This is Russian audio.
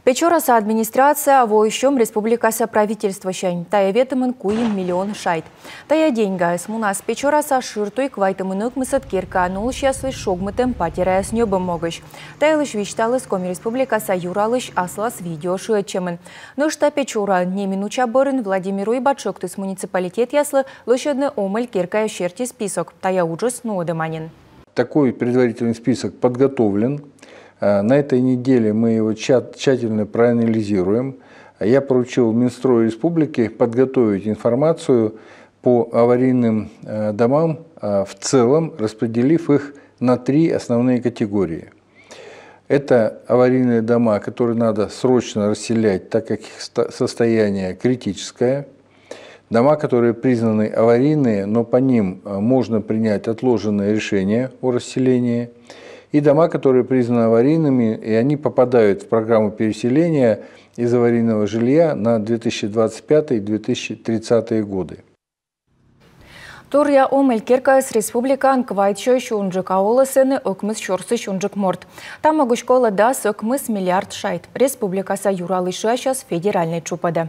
Печораса администрация воищем республикаса правительства щань. Тая ветымын куин миллион шайт. Тая деньга смунас печораса ширтой квайтымынок мысат керка нул щаслы шогмытым патерая с небом могыш. Тая лыш вичталыс коми республикаса юралыш аслас видео шуэтчемын. Но что печора не минуча борын Владимиру и Батшоктыс муниципалитет яслы лышедны омыль керка щерти список. Тая ужас нуодыманин. Такой предварительный список подготовлен. На этой неделе мы его тщательно проанализируем. Я поручил Минстрою Республики подготовить информацию по аварийным домам в целом, распределив их на 3 основные категории. Это аварийные дома, которые надо срочно расселять, так как их состояние критическое. Дома, которые признаны аварийные, но по ним можно принять отложенное решение о расселении. И дома, которые признаны аварийными, и они попадают в программу переселения из аварийного жилья на 2025-2030 годы. Турья омель керкас республикан квайтчо шунжик аоласыны окмыс шорсы шунжик морд. Там огушкола дас окмыс миллиард шайт. Республикаса юралыша сейчас федеральный чупада.